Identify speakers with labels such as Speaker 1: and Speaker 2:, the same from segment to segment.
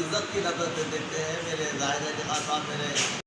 Speaker 1: इज्जत की नजर से देखते हैं। मेरे ज़ाहिर के साथ मेरे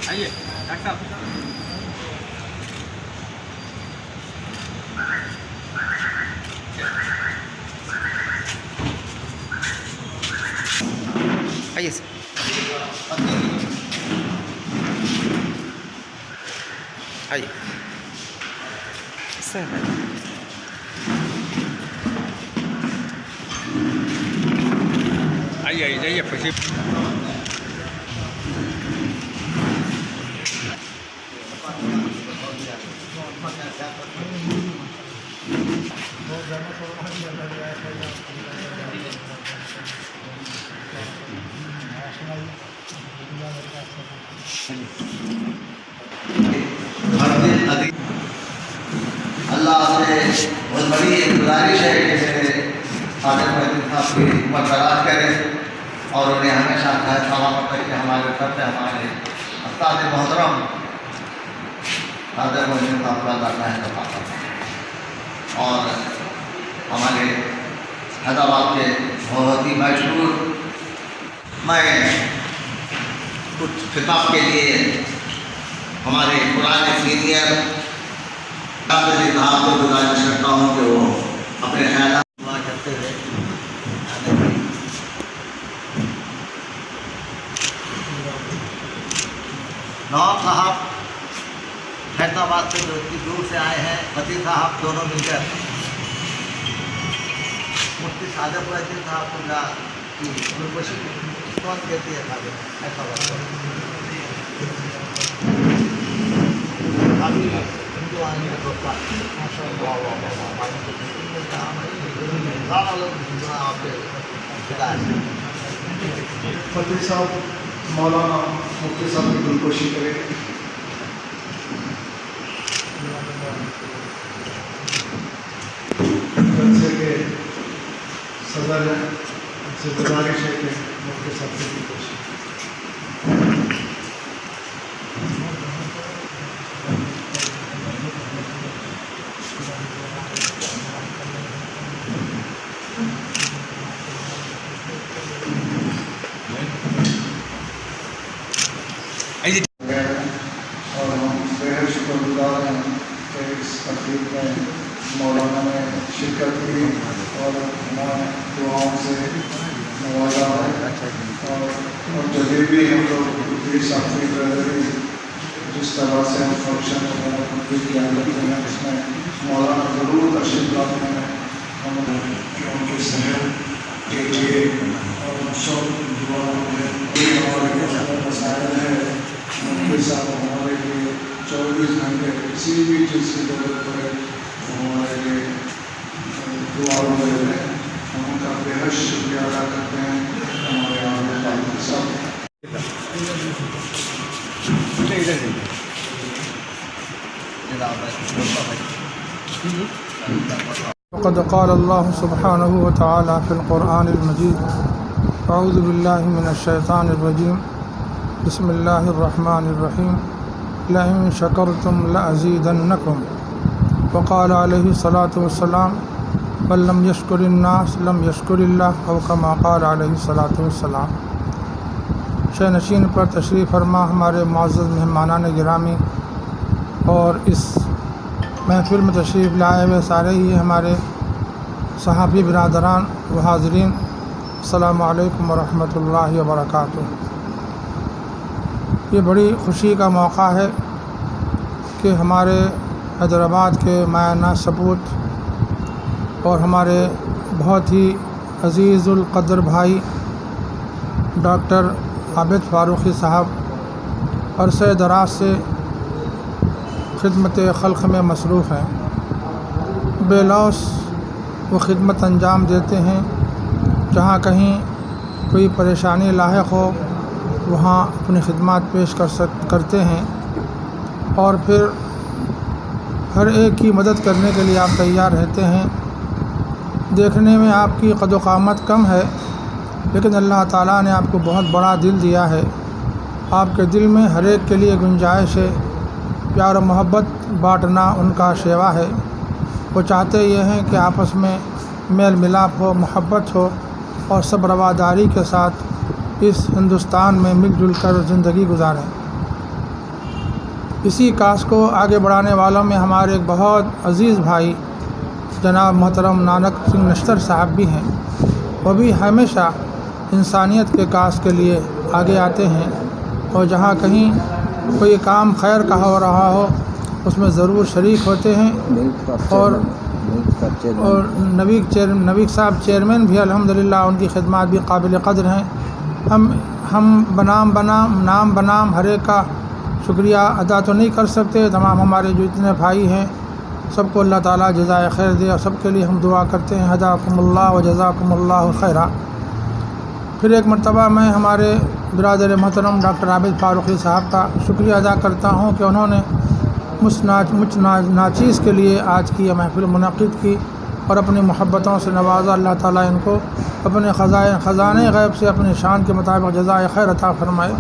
Speaker 1: आइए डॉक्टर
Speaker 2: आइए सर। आइए सर। आइए आइए जाइए खुशी।
Speaker 1: अल्लाह से बहुत बड़ी गुजारिश है कि मेरे फादर मोहद्दीन साहब की उम्र दराज करें और उन्हें हमेशा खैर सलामत रखें। हमारे घर से हमारे उस्ताद मोहतरम फादर मोहद्दीन साहब का दाता है और हमारे हैदराबाद के बहुत ही मशहूर। मैं कुछ खिताब के लिए हमारे पुराने सीनियर डॉक्टर साहब को गुजारिश करता हूँ कि वो अपने ख्याल करते हुए नवाब साहब हैदराबाद से जो इतनी दूर से आए हैं, फती साहब दोनों मिलकर मुफ्ती सादर मोहद्दीन साहब की खुशी कौन कहती है हैदराबाद
Speaker 3: फतेह साहब मौलाना मुफ्ती साहब की दिलकोशी करें। जलसे के सदर हैं, उनसे गुजारिश है कि मुफ्ती साहब की दिलकोशी। और हम बेहद शुक्रगुजार हैं कि इस तकरीब में मौलाना ने शिरकत की और हमारे दुआओं से नवाजा है। और जब भी हम लोग साथी जिस तरह से हम फंक्शन किया करते हैं उसमें मौलाना ज़रूर तशरीफ लाते हैं। हम उनके सहर के लिए और सब दुआ हमारे मसाइल है उनके साथ हमारे लिए 24 घंटे किसी भी चीज़ की जरूरत पड़े तो हमारे लिए दुआ में हैं। हम उनका बेहद शुक्रिया अदा करते हैं। हमारे यहाँ सब
Speaker 4: क़द क़ाल अल्लाह सुब्हानहु व तआला फ़िल क़ुरआनिल मजीद अऊज़ु बिल्लाहि मिनश शैतानिर रजीम बिस्मिल्लाहिर रहमानिर रहीम लइन शकरतुम लअज़ीदन्नकुम वक़ाल अलैहिस्सलातु वस्सलाम वल्लम यश्कुरिन्नास लम यश्कुरिल्लाह औ कमा क़ाल अलैहिस्सलातु वस्सलाम। शहनशीन पर तशरीफ़ फरमा हमारे मुअज़्ज़ज़ मेहमानान गिरामी और इस महफ़िल में तशरीफ़ लाए हुए सारे ही हमारे सहाबी बिरादरान व हाज़रीन, अस्सलामु अलैकुम व रहमतुल्लाहि व बरकातुहू। ये बड़ी ख़ुशी का मौका है कि हमारे हैदराबाद के मायाना सपूत और हमारे बहुत ही अज़ीज़ुल क़द्र भाई डॉक्टर आबिद फ़ारूक़ी साहब अरसे दराज से खिदमत खल्क़ में मसरूफ़ हैं। बेलौस वो खिदमत अंजाम देते हैं। जहाँ कहीं कोई परेशानी लाहिक़ हो वहाँ अपनी खिदमत पेश करते हैं और फिर हर एक की मदद करने के लिए आप तैयार रहते हैं। देखने में आपकी क़द क़ामत कम है, लेकिन अल्लाह ताला ने आपको बहुत बड़ा दिल दिया है। आपके दिल में हर एक के लिए गुंजाइश है। प्यार और मोहब्बत बांटना उनका सेवा है। वो चाहते ये हैं कि आपस में मेल मिलाप हो, मोहब्बत हो और सब रवादारी के साथ इस हिंदुस्तान में मिलजुल कर ज़िंदगी गुजारें। इसी कास को आगे बढ़ाने वालों में हमारे एक बहुत अज़ीज़ भाई जनाब मोहतरम नानक सिंह नश्तर साहब भी हैं। वो भी हमेशा इंसानियत के कास के लिए आगे आते हैं और जहाँ कहीं कोई काम खैर का हो रहा हो उसमें ज़रूर शरीक होते हैं। और नबी साहब चेयरमैन भी अल्हम्दुलिल्लाह, उनकी खिदमत भी काबिल क़द्र हैं। हम नाम बनाम हर एक का शुक्रिया अदा तो नहीं कर सकते। तमाम हमारे जो इतने भाई हैं सबको अल्लाह ताला जज़ाए खैर दे और सबके लिए हम दुआ करते हैं हदाकुमुल्लाह व जज़ाकुमुल्लाहु खैरा। फिर एक मरतबा मैं हमारे बिरादर मोहतरम डॉक्टर आबिद फ़ारूक़ी साहब का शुक्रिया अदा करता हूँ कि उन्होंने मुझ नाचीज़ के लिए आज की यह महफ़िल मुनक़्क़िद की और अपनी मोहब्बतों से नवाज़ा। अल्लाह ताला इनको अपने ख़ज़ाने गैब से अपनी शान के मुताबिक जज़ाए खैर अता फ़रमाए।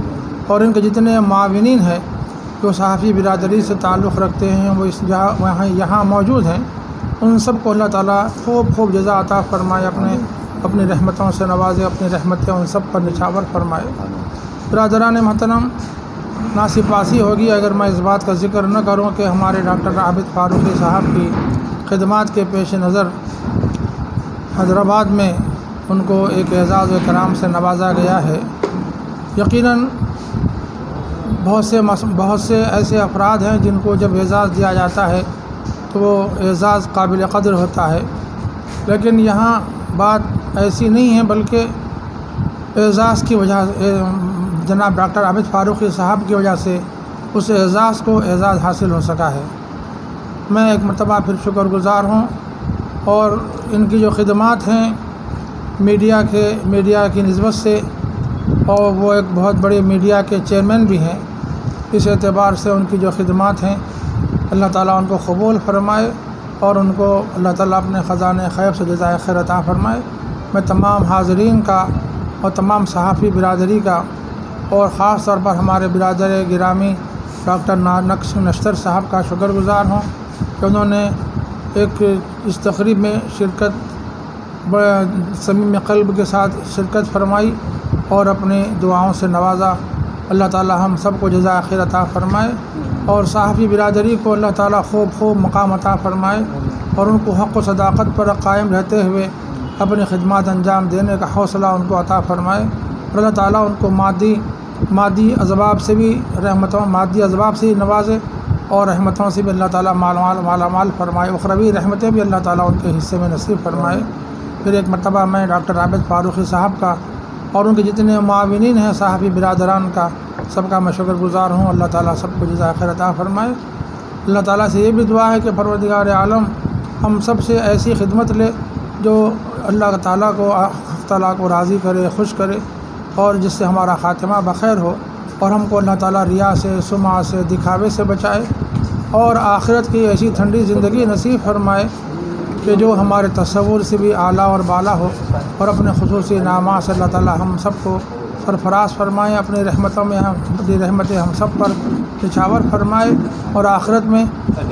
Speaker 4: और इनके जितने माविनीन हैं जो सहाफ़ी बिरादरी से ताल्लुक़ रखते हैं वो इस यहाँ मौजूद हैं, उन सब को अल्लाह ताला खूब जज़ा अता फ़रमाए, अपनी रहमतों से नवाज़े, अपनी रहमतें उन सब पर निछावर फ़रमाए। बिरादरान मोहतरम, नासिपासी होगी अगर मैं इस बात का ज़िक्र न करूँ कि हमारे डॉक्टर आबिद फ़ारूक़ी साहब की खिदमत के पेश नज़र हैदराबाद में उनको एक एज़ाज़ व इकराम से नवाजा गया है। यकीनन बहुत से ऐसे अफराद हैं जिनको जब एज़ाज़ दिया जाता है तो वो एज़ाज़ काबिल क़द्र होता है, लेकिन यहाँ बात ऐसी नहीं है, बल्कि एज़ाज़ की वजह जनाब डॉक्टर आबिद फ़ारूक़ी साहब की वजह से उस एज़ाज़ को एज़ाज़ हासिल हो सका है। मैं एक मरतबा फिर शुक्रगुज़ार हूँ। और इनकी जो खिदमत हैं मीडिया की निस्बत से, और वो एक बहुत बड़े मीडिया के चेयरमैन भी हैं, इस एतबार से उनकी जो खिदमत हैं अल्लाह ताला उनको कबूल फ़रमाए और उनको अल्लाह ताला अपने ख़ज़ाने ख़ैर से जज़ाए खैर अता फ़रमाए। मैं तमाम हाज़रीन का और तमाम सहाफ़ी बिरादरी का और ख़ास तौर पर हमारे बिरादर गिरामी डॉक्टर नानक सिंह नश्तर साहब का शुक्रगुज़ार हूँ कि उन्होंने एक इस तक़रीब में शिरकत समीम क़ल्ब के साथ शिरकत फरमाई और अपनी दुआओं से नवाजा। अल्लाह ताला हम सबको जज़ाए खैर अता फ़रमाए और सहाफ़ी बिरादरी को अल्लाह ताला खूब मकाम अता फ़रमाए और उनको हक़ व सदाक़त पर कायम रहते हुए अपनी खिदमत अंजाम देने का हौसला उनको अता फ़रमाए। और अल्लाह ताला उनको मादी अज़बाब से भी मादी अज़बाब से ही नवाजे और रहमतों से भी अल्लाह ताला मालामाल फ़रमाए। उखरवी रहमतें भी अल्लाह ताला उनके हिस्से में नसीब फ़रमाए। फिर एक मरतबा मैं डॉक्टर आबिद फ़ारूक़ी साहब का और उनके जितने मुआविनीन हैं सहाफ़ी बिरादरान का, सबका मैं शुक्रगुज़ार हूँ। अल्लाह ताला सबको जज़ाए खैर अता फ़रमाए। अल्लाह ताला से ये भी दुआ है कि परवरदिगार आलम हम सब से ऐसी खिदमत ले जो अल्लाह ताला को राज़ी करे, खुश करे और जिससे हमारा ख़ातिमा बख़ैर हो और हमको अल्लाह ताला रिया से, सुमा से, दिखावे से बचाए और आखिरत की ऐसी ठंडी ज़िंदगी नसीब फरमाए कि जो हमारे तसव्वुर से भी आला और बाला हो और अपने खुसूसी नामा से अल्लाह ताला हम सबको सरफराज फरमाए, अपनी रहमतों में अपनी रहमतें हम सब पर निछावर फरमाए और आखिरत में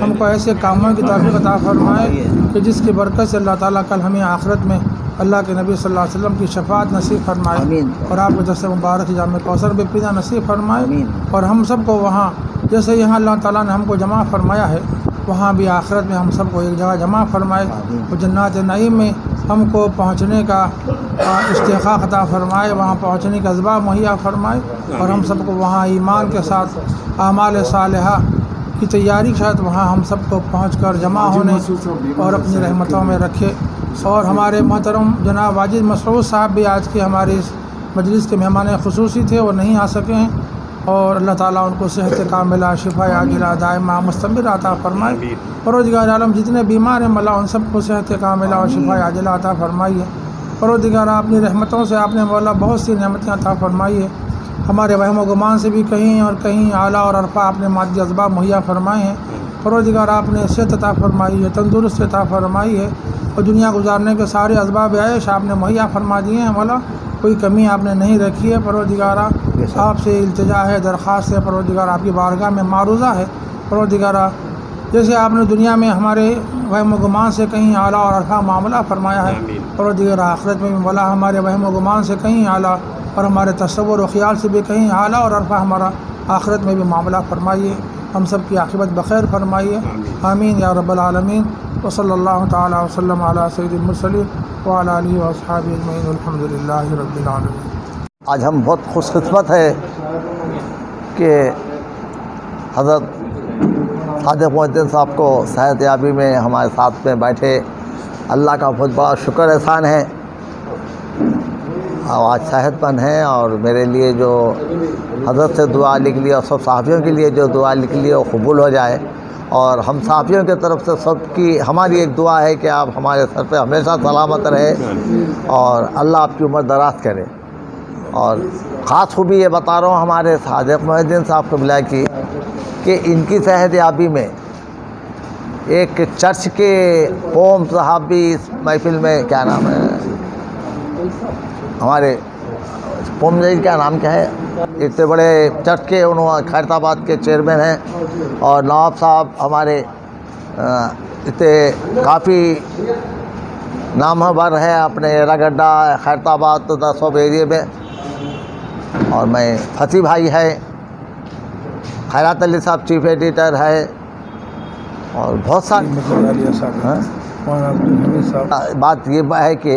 Speaker 4: हमको ऐसे कामों की तौफीक अता फरमाए कि जिसकी बरकत से अल्लाह ताला कल हमें आखिरत में अल्लाह के नबी सल्लल्लाहु अलैहि वसल्लम की शफाअत नसीब फरमाए और आपके दस्त मुबारक जाम कौसर में पीना नसीब फरमाए और हम सब को वहाँ जैसे यहाँ अल्लाह ताला ने हमको जमा फरमाया है वहाँ भी आखिरत में हम सबको एक जगह जमा फरमाए और जन्नत नईम में हमको पहुँचने का इस्तेक़ाक़ अता फरमाए, वहाँ पहुँचने का असबाब मुहैया फरमाए और हम सबको वहाँ ईमान के साथ आमाल सालिहा की तैयारी के साथ वहाँ हम सबको पहुँचकर जमा होने और अपनी रहमतों में रखे। और हमारे मोहतरम जनाब वाजिद मसरूद साहब भी आज के हमारे इस मजलिस के मेहमान खुसूसी थे और नहीं आ सके हैं और अल्लाह ताला उनको सेहत कामिला शिफा आजिला दायमा मुस्तमिर अता फरमाए। परवरदिगार आलम जितने बीमार हैं मौला उन सबको सेहत कामिला और शिफा आजिला अता फरमाइए। परवरदिगार अपनी रहमतों से आपने मौला बहुत सी नेमतें अता फरमाइए। हमारे वहम व गुमान से भी कहीं और कहीं आला और अरफा आपने मादी असबाब मुहैया फरमाए हैं। परवरदिगार आपने सेहत अता फरमाई है, तंदुरुस्त अता फरमाई है और दुनिया गुजारने के सारे असबाब आयश आपने मुहैया फरमा दिए हैं मौला, कोई कमी आपने नहीं रखी है। परवरदिगारा आपसे इल्तिजा है, दरख्वास्त है परवरदिगार आपकी बारगाह में मारूज़ा है। परवरदिगारा जैसे आपने दुनिया में हमारे वहम गुमान से कहीं आला और अरफा मामला फरमाया है, परवरदिगार आखिरत में भी मौला हमारे वहम गुमान से कहीं आला और हमारे तसव्वुर और ख़याल से भी कहीं आला और अरफा हमारा आखिरत में भी मामला फरमाइए। हम सब की आखिरत बखैर फरमाइए। आमीन या रब्बल आलमीन। व सल्लल्लाहु तआला व सल्लम अला सय्यिदिल मुरसलीन व अला आलिहि व अस्हाबिहि अजमईन अल्हम्दुलिल्लाहि रब्बिल आलमीन।
Speaker 1: आज हम बहुत खुशकिस्मत है कि हज़रत सादिक़ मोहद्दीन साहब को सेहत याबी में हमारे साथ में बैठे, अल्लाह का बहुत बड़ा शुक्र एहसान है। आज सेहतमंद हैं और मेरे लिए जो हज़रत से दुआ लिख ली और सब सहाफ़ियों के लिए जो दुआ लिख ली वो कबूल हो जाए और हम सहाफ़ियों की तरफ से सबकी हमारी एक दुआ है कि आप हमारे सर पे हमेशा सलामत रहे और अल्लाह आपकी उम्र दराज करे। और ख़ास खूबी ये बता रहा हूँ हमारे सादिक़ मोहद्दीन साहब क़िबला की कि इनकी सेहत याबी में एक चर्च के ओम साहब भी इस महफिल में, क्या नाम है हमारे पोम जी, क्या नाम क्या है, इतने बड़े चर्च के उन्होंने खैरताबाद के चेयरमैन हैं और नवाब साहब हमारे इतने काफ़ी नामवर है अपने एरागड्डा खैरताबाद तो 10 एरिए में। और मैं फसी भाई है, खैरात अली साहब चीफ एडिटर है और बहुत सारे बात ये है कि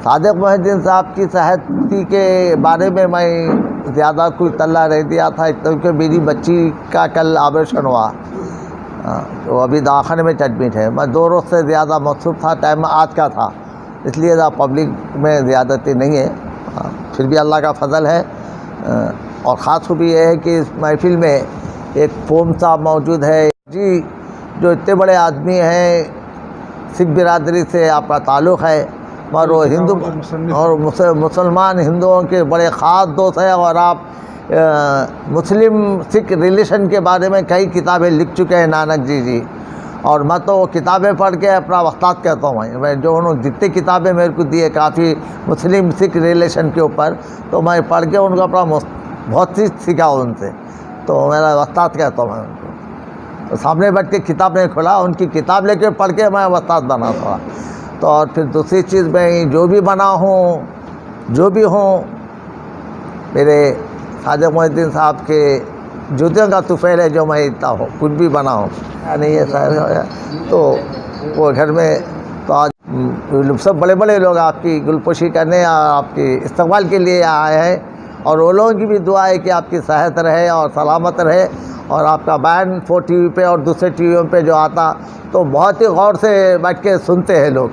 Speaker 1: सादिक़ मोहद्दीन साहब की सेहत के बारे में मैं ज़्यादा कोई तल्ला नहीं दिया था क्योंकि मेरी बच्ची का कल ऑपरेशन हुआ तो अभी दवाखाने में एडमिट है। मैं 2 रोज़ से ज़्यादा मसरूफ़ था, टाइम आज का था, इसलिए पब्लिक में ज़्यादती नहीं है। फिर भी अल्लाह का फ़ज़ल है। और ख़ास खूबी ये है कि इस महफिल में एक पोम साहब मौजूद है जी, जो इतने बड़े आदमी हैं, सिख बिरादरी से आपका ताल्लुक़ है और वो हिंदू और मुसलमान हिंदुओं के बड़े ख़ास दोस्त हैं और आप मुस्लिम सिख रिलेशन के बारे में कई किताबें लिख चुके हैं नानक जी। और मैं तो किताबें पढ़ के अपना वस्ताद कहता हूँ। मैं जो उन्होंने जितनी किताबें मेरे को दी है काफ़ी मुस्लिम सिख रिलेशन के ऊपर, तो मैं पढ़ के उनको अपना बहुत चीज़ सीखा उनसे, तो मेरा वस्ताद कहता हूँ मैं उनको। तो सामने बैठ के किताब नहीं खोला, उनकी किताब लेके पढ़ के मैं वस्ताद बना था। तो और फिर दूसरी चीज़ मैं जो भी बना हूँ, जो भी हूँ, मेरे सादिक़ मोहद्दीन साहब के जूतियों का तुफ़ैल है जो मैं इतना हूँ, कुछ भी बना हूँ नहीं है शायद। तो वो घर में तो आज सब बड़े बड़े लोग आपकी गुलपोशी करने और आपकी इस्तकबाल के लिए आए हैं और वो लोगों की भी दुआ है कि आपकी सेहत रहे और सलामत रहे। और आपका बयान 4 टीवी पे और दूसरे टीवियों पे जो आता तो बहुत ही गौर से बैठ के सुनते हैं लोग,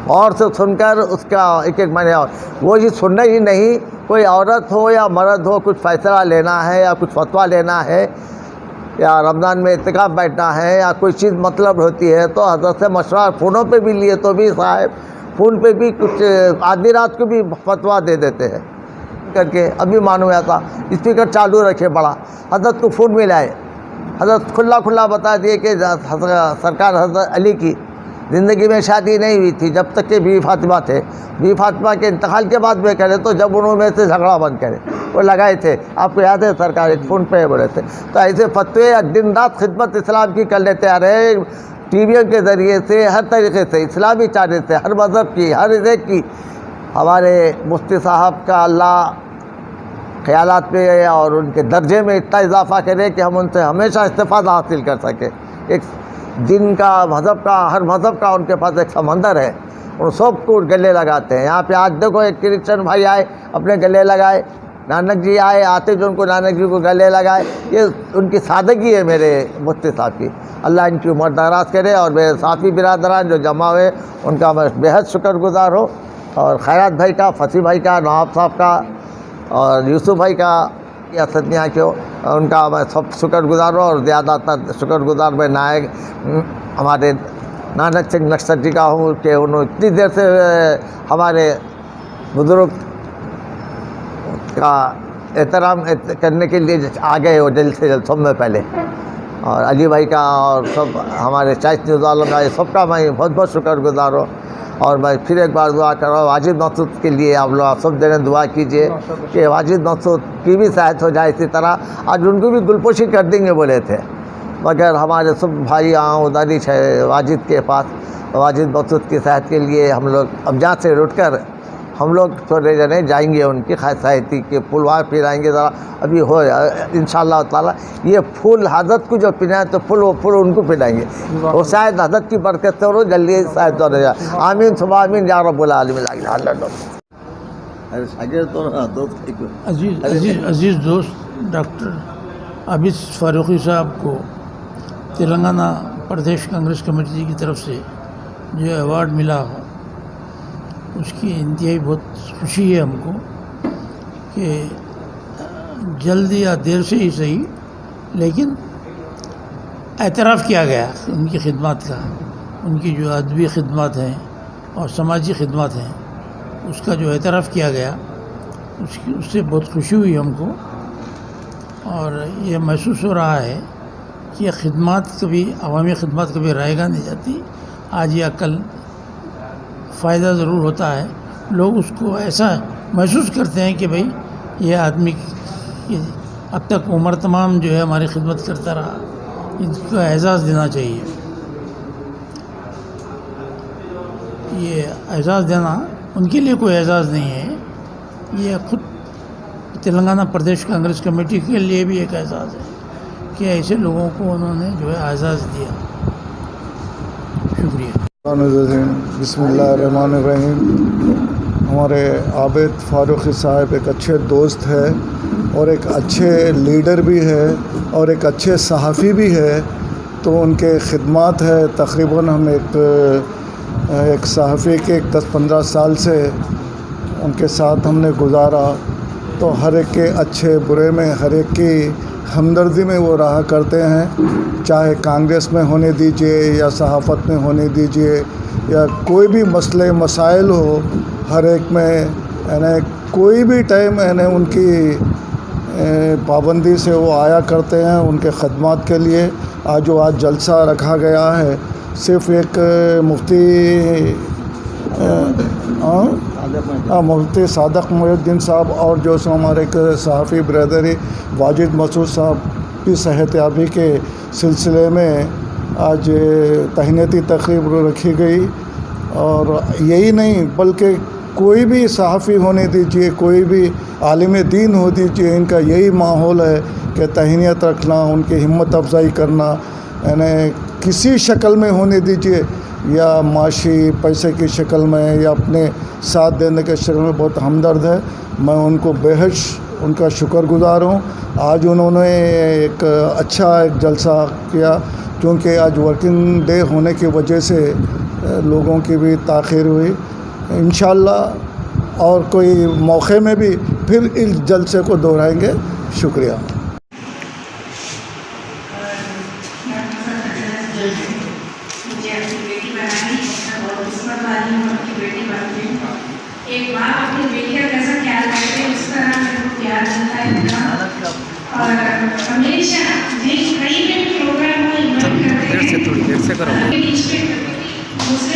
Speaker 1: और से सुनकर उसका एक मैंने वो चीज़ सुनना ही नहीं, कोई औरत हो या मर्द हो, कुछ फ़ैसला लेना है या कुछ फतवा लेना है या रमज़ान में इत्तिकाफ़ बैठना है या कोई चीज़ मतलब होती है तो हज़रत से मशवरा फ़ोनों पे भी लिए तो भी साहब फ़ोन पे भी कुछ आधी रात को भी फतवा दे देते हैं करके। अभी मालूम आता स्पीकर चालू रखे बड़ा, हज़रत को फ़ोन मिलाए, हज़रत खुला बता दिए कि सरकार हज़रत अली की ज़िंदगी में शादी नहीं हुई थी जब तक कि बीवी फातिमा थे। बीवी फातिमा के इंतकाल के बाद में करें तो जब उन्होंने से झगड़ा बंद करे वो लगाए थे, आपको याद है सरकार एक फ़ोन पे बोले थे। तो ऐसे फतवे दिन रात खिदमत इस्लाम की कर लेते आ रहे, टीवियों के ज़रिए से हर तरीके से इस्लामी चाहने से हर मज़हब की हर एक की। हमारे मुफ्ती साहब का अल्लाह ख़यालात में और उनके दर्जे में इतना इजाफ़ा करे कि हम उनसे हमेशा इस्तिफ़ादा हासिल कर सकें। एक दिन का मज़हब का हर मज़हब का उनके पास एक समंदर है, उन सबको गले लगाते हैं। यहाँ पे आज देखो एक क्रिश्चन भाई आए अपने गले लगाए, नानक जी आए आते जो उनको नानक जी को गले लगाए। ये उनकी सादगी है मेरे मुफ्ती साहब की। अल्लाह इनकी उम्र दराज करे और मेरे साथी बिरादरान जो जमा हुए उनका मैं बेहद शुक्रगुजार हो। और खैरात भाई का, फसी भाई का, नवाब साहब का और यूसुफ भाई का या सदनिया के उनका मैं सब शुक्रगुजार हूँ। और ज़्यादातर शुक्रगुजार मैं नायक हमारे नानक सिंह नक्सर जी का हूँ कि उन्होंने इतनी देर से हमारे बुज़ुर्ग का एहतराम करने के लिए आ गए वो जल्द से जल्द सब में पहले। और अली भाई का और सब हमारे चाइस न्यूज़ वालों का ये सबका मैं बहुत बहुत शुक्रगुजार हूँ। और मैं फिर एक बार दुआ कर रहा हूँ वाजिद मकसूद के लिए। आप लोग सब जने दुआ कीजिए कि वाजिद मकसूद की भी सहायता हो जाए। इसी तरह आज उनको भी गुलपोशी कर देंगे बोले थे, मगर हमारे सब भाई यहाँ उदारी है वाजिद के पास। वाजिद मकसूद की सहायता के लिए हम लोग अब जहाँ से रुट कर हम लोग थोड़े जने जाएंगे उनकी सहायती के फूल वहाँ पिलाएँगे ज़रा अभी हो इंशाअल्लाह ताला। ये फूल हज़रत को जो पिलाए तो फूल वो फूल उनको पिलाएंगे, वो शायद हज़रत की बरकत से और जल्दी शायद हो जाए। आमीन सुबह आमीन या रब्बुल आलमीन।
Speaker 4: अजीज़ दोस्त डॉक्टर आबिद फ़ारूक़ी साहब को तेलंगाना प्रदेश कांग्रेस कमेटी की तरफ से जो अवार्ड मिला उसकी इंतहाई बहुत खुशी है हमको कि जल्दी या देर से ही सही लेकिन एतराफ़ किया गया उनकी खिदमत का, उनकी जो अदबी खिदमत हैं और समाजी खिदमत हैं उसका जो एतराफ़ किया गया उससे बहुत खुशी हुई हमको। और ये महसूस हो रहा है कि यह खिदमत कभी अवामी खिदमत कभी रायगा नहीं जाती, आज या कल फ़ायदा ज़रूर होता है। लोग उसको ऐसा महसूस करते हैं कि भाई ये आदमी अब तक उम्र तमाम जो है हमारी खिदमत करता रहा, इसको एजाज़ देना चाहिए। ये एजाज़ देना उनके लिए कोई एजाज़ नहीं है, ये खुद तेलंगाना प्रदेश कांग्रेस कमेटी के लिए भी एक एजाज़ है कि ऐसे लोगों को उन्होंने जो है एजाज़ दिया। शुक्रिया।
Speaker 3: बिस्मिल्लाहिर्रहमानिर्रहीम। हमारे आबिद फ़ारूक़ी साहब एक अच्छे दोस्त है और एक अच्छे लीडर भी है और एक अच्छे सहाफ़ी भी है। तो उनके खिदमत है तकरीबन हम एक सहाफ़ी के 10-15 साल से उनके साथ हमने गुजारा। तो हर एक के अच्छे बुरे में हर एक की हमदर्दी में वो रहा करते हैं, चाहे कांग्रेस में होने दीजिए या सहाफ़त में होने दीजिए या कोई भी मसले मसाइल हो, हर एक में यानी कोई भी टाइम यानी उनकी पाबंदी से वो आया करते हैं उनके खदमात के लिए। आज जलसा रखा गया है सिर्फ़ एक मुफ्ती सादक मुहिउद्दीन साहब और जो सो हमारे एक सहाफ़ी ब्रदरी वाजिद मसूद साहब की सेहतयाबी के सिलसिले में आज तहनीती तकरीब रखी गई। और यही नहीं बल्कि कोई भी सहाफ़ी होने दीजिए, कोई भी आलिम दीन हो दीजिए, इनका यही माहौल है कि तहनीत रखना, उनकी हिम्मत अफजाई करना, यानी किसी शक्ल में होने दीजिए या माशी पैसे की शक्ल में या अपने साथ देने के शक्ल में बहुत हमदर्द है। मैं उनको बेहद उनका शुक्रगुजार हूँ। आज उन्होंने एक अच्छा एक जलसा किया क्योंकि आज वर्किंग डे होने की वजह से लोगों की भी ताख़ीर हुई। इंशाअल्लाह और कोई मौके में भी फिर इस जलसे को दोहराएंगे। शुक्रिया।
Speaker 5: एक बार अपनी बेटी का कैसा ख्याल करते हैं उस तरह मेरे को प्यार मिलता है और हमेशा कहीं पे भी प्रोग्राम हो इन्वाइट करते हैं।
Speaker 2: देर से करो।
Speaker 5: बीच में मुझसे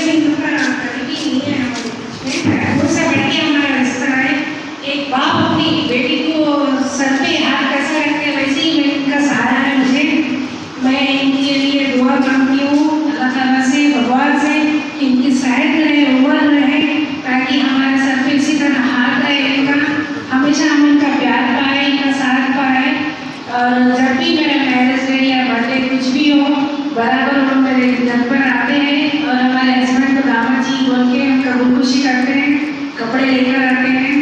Speaker 5: खुदकुशी करते हैं, कपड़े लेकर आते हैं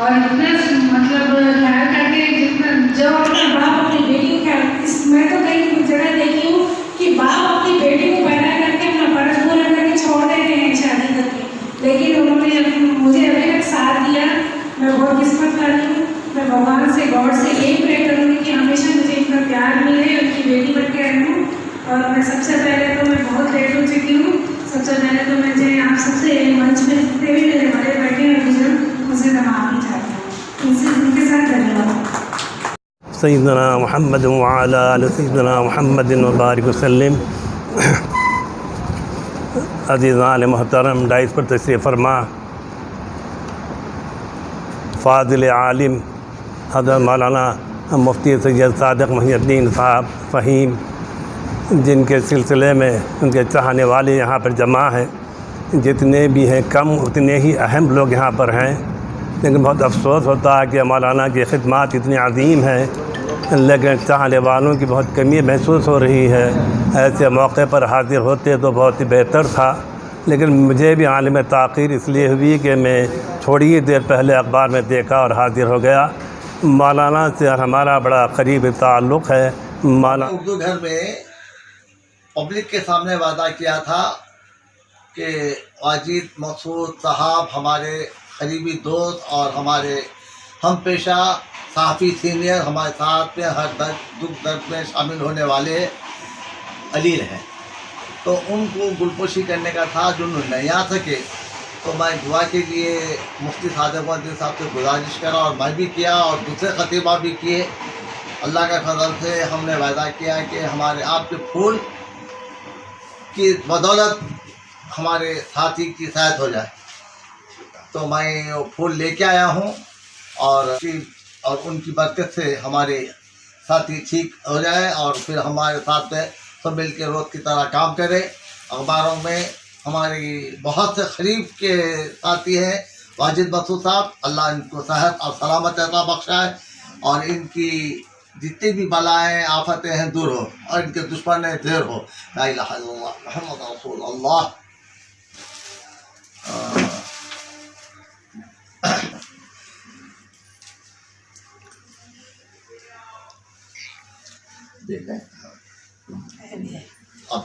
Speaker 5: और इतना मतलब ख्याल करते हैं जितना जब अपने बाप अपनी बेटी को ख्याल। मैं तो कई जगह देखी हूँ कि बाप अपनी बेटी को पैदा करके अपना फर्ज पूरा करके छोड़ देते हैं शादी करके, लेकिन उन्होंने मुझे अभी तक साथ दिया। मैं बहुत किस्मत वाली हूँ। मैं भगवान से, गॉड से यही प्रे करूँगी कि हमेशा मुझे इतना प्यार मिले, उनकी बेटी बन के रहूँ। और मैं सबसे पहले तो मैं बहुत लेट हो चुकी हूँ। सबसे पहले तो मुझे आप सबसे मंच में जितने भी मेरे बड़े बैठे हैं बुजुर्ग, उनसे मैं माफ़ी चाहती हूँ। उनके साथ धन्यवाद।
Speaker 6: सय्यदना मुहम्मद व अला आलि सय्यदना मुहम्मद व बारिक वसल्लम। अज़ीज़ान मोहतरम, डाइस पर तशरीफ़ फरमा फ़ाज़िल आलिम हज़रत मौलाना मुफ्ती सैयद सादिक़ मोहिउद्दीन साहब फ़हीम, जिनके सिलसिले में उनके चाहने वाले यहाँ पर जमा हैं। जितने भी हैं कम उतने ही अहम लोग यहाँ पर हैं, लेकिन बहुत अफसोस होता है कि मौलाना की खिदमत इतनी अजीम है, लेकिन चाहने वालों की बहुत कमी महसूस हो रही है। ऐसे मौके पर हाज़िर होते तो बहुत ही बेहतर था, लेकिन मुझे भी आलिम ताख़ीर इसलिए हुई कि मैं थोड़ी ही देर पहले अखबार में देखा और हाज़िर हो गया। मौलाना से हमारा बड़ा करीब ताल्लुक़ है। मौलाना
Speaker 1: उर्दू घर में पब्लिक के सामने वादा किया था कि वाजिद मसूद साहब हमारे करीबी दोस्त और हमारे हम पेशा सहाफ़ी सीनियर हमारे साथ में हर दुख दर्द में शामिल होने वाले अलील हैं, तो उनको गुलपोशी करने का था जो नहीं आ सके। तो मैं दुआ के लिए मुफ्ती सादिक़ मोहिउद्दीन साहब से गुजारिश करा और मैं भी किया और दूसरे खतीबा भी किए। अल्लाह के फजल से हमने वादा किया कि हमारे आपके फूल की बदौलत हमारे साथी की सहायता हो जाए। तो मैं वो फूल लेके आया हूँ और उनकी बरकत से हमारे साथी ठीक हो जाए और फिर हमारे साथ में सब मिल के रोज़ की तरह काम करें। अखबारों में हमारी बहुत से खरीफ के साथी हैं वाजिद मसूद साहब, अल्लाह इनको सेहत और सलामत अता बख्शाए और इनकी जितनी भी बलाएँ आफतें हैं दूर हो और इनके दुश्मन देर हो। ला इलाहा इल्लल्लाह मुहम्मद रसूलुल्लाह। अब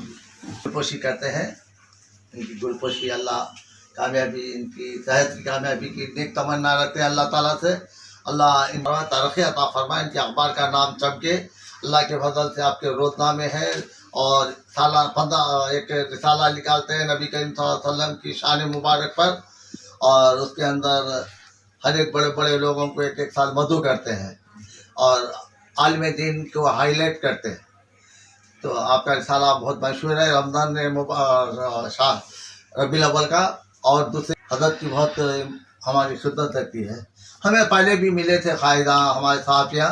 Speaker 1: गुलपोशी करते हैं, इनकी गुलपोशी अल्लाह कामयाबी, इनकी सेहत की कामयाबी की नेक तमन्ना रखते हैं अल्लाह ताला से। अल्लाह इन तरक्की अता फरमाए, इनके अखबार का नाम चमके। अल्लाह के फजल से आपके रोज़नामे हैं और साला 15 एक रिसाला निकालते हैं नबी करीम सल्लल्लाहु अलैहि वसल्लम की शान मुबारक पर, और उसके अंदर हर एक बड़े बड़े लोगों को एक एक साल मदू करते हैं और आलिम दीन को हाईलाइट करते हैं। तो आपका रिसाला बहुत मशहूर है रमज़ान में शाह रबीउल अव्वल का, और दूसरे हज़रत की बहुत हमारी खिदमत रहती है। हमें पहले भी मिले थे क़ायदा हमारे साथियाँ,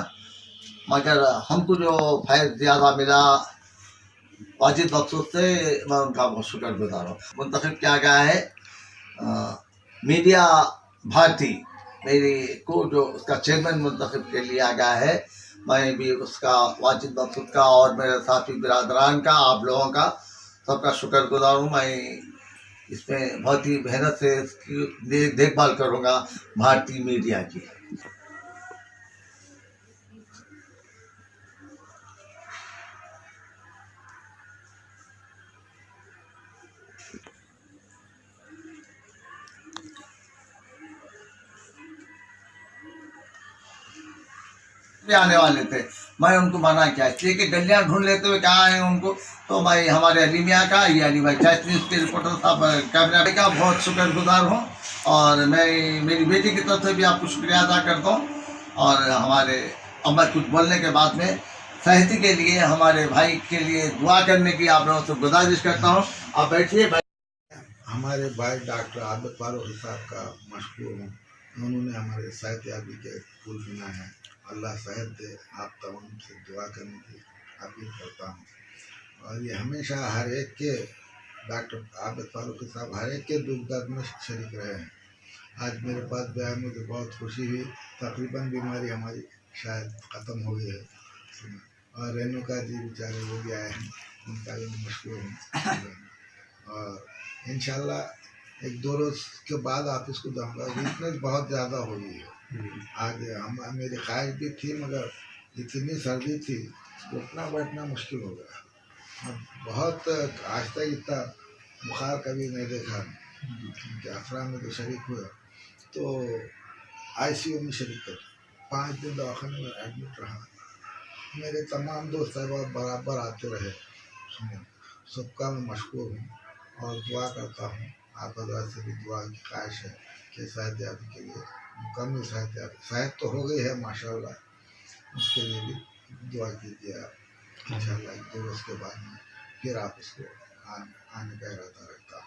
Speaker 1: मगर हमको जो फैज़ ज़्यादा मिला वाजिद मक़सूद से, मैं उनका बहुत शुक्रगुज़ार हूँ। मुंतखब किया गया है मीडिया भारती मेरी को जो उसका चेयरमैन मुंतखब के लिया गया है। मैं भी उसका वाजिद मक़सूद का और मेरे साथी बिरादरान का, आप लोगों का सबका शुक्रगुज़ार हूँ। मैं इसमें बहुत ही मेहनत से इसकी देखभाल करूँगा भारतीय मीडिया की। आने वाले थे, मैं उनको मना किया इसलिए कि गलियां ढूंढ लेते हुए कहाँ हैं उनको। तो मैं हमारे अली मियाँ का, ये अली भाई चैट न्यूज़ के रिपोर्टर साहब कैमरा का बहुत शुक्रगुजार हूँ, और मैं मेरी बेटी की तरफ से भी आपको शुक्रिया अदा करता हूँ। और हमारे अब मैं कुछ बोलने के बाद में सहती के लिए हमारे भाई के लिए दुआ करने की आप लोगों से गुजारिश करता हूँ। आप बैठिए।
Speaker 3: हमारे भाई डॉक्टर आबिद फारूकी साहब का मशहूर हूँ, उन्होंने हमारे सेहत याबी के फूल बनाए हैं। अल्लाह सेहत दे, आप तमाम से दुआ करने की अपील करता हूँ। और ये हमेशा हर एक के, डॉक्टर आबिद फारूकी साहब हर एक के दुख दर्द में शरीक रहे हैं। आज मेरे पास भी आए, मुझे बहुत खुशी हुई। तकरीबन बीमारी हमारी शायद ख़त्म हो गई है। और रेणुका जी बेचारे वो भी आए हैं, उनका भी मशहूर हूँ। और इंशाल्लाह 1-2 रोज के बाद आप इसको दम कर, वीकनेस बहुत ज़्यादा हो गई है। आज मेरी ख्वाहिश भी थी, मगर इतनी सर्दी थी, उठना बैठना मुश्किल हो गया। अब बहुत आज तक इतना बुखार कभी नहीं देखा। जाफरा में तो शरीक हुआ तो ICU में शरीक कर 5 दिन दवाखाने में एडमिट रहा। मेरे तमाम दोस्त साहब बराबर आते रहे, सबका मैं मशहूर हूँ और दुआ करता हूँ। आप हज़रात से भी दुआ की ख्वाहिश है कि सेहतयाबी के लिए मुकम्मल सेहत तो हो गई है माशाल्लाह, उसके लिए भी दुआ कीजिए आप। इंशाल्लाह 1-2 रोज़ के बाद में फिर आप इसको आने का इरादा रखता हूँ।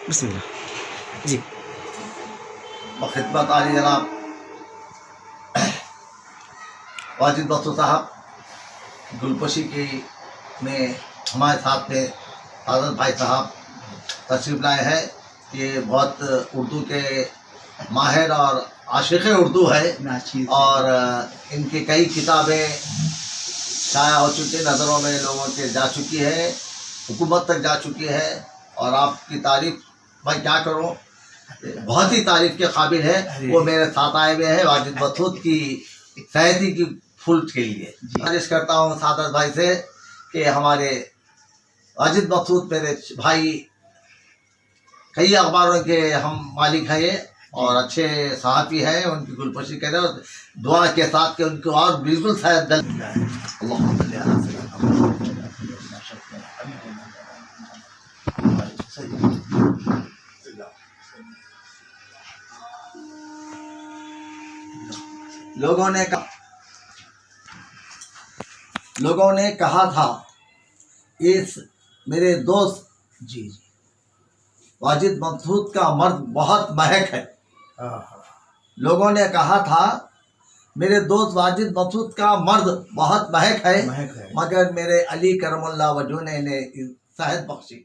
Speaker 2: बिस्मिल्लाह जी।
Speaker 1: खिदमत आली जनाब वाजिद बख्शू साहब गुलपोशी की में हमारे साथ में आज़म भाई साहब तशरीफ़ लाए हैं। ये बहुत उर्दू के माहिर और आशिक़ उर्दू है और इनकी कई किताबें शाया हो चुकी, नज़रों में लोगों के जा चुकी है, हुकूमत तक जा चुकी है। और आपकी तारीफ़ भाई क्या करूँ, बहुत ही तारीफ़ के काबिल है। वो मेरे साथ आए हुए हैं वाजिद मसूद की सहती की फुल के लिए। गुजारिश करता हूँ सादत भाई से कि हमारे वाजिद मसूद मेरे भाई, कई अखबारों के हम मालिक हैं ये और अच्छे सहाफ़ी हैं। उनकी गुलपोशी करें और दुआ के साथ कि उनको और बिल्कुल शायद लोगों ने कहा था इस मेरे दोस्त जी वाजिद मसूद का मर्द बहुत महक है। लोगों ने कहा था मेरे दोस्त वाजिद मसूद का मर्द बहुत महक है, मगर मेरे अली करमुल्लाह वजह ने सेहत बख्शी।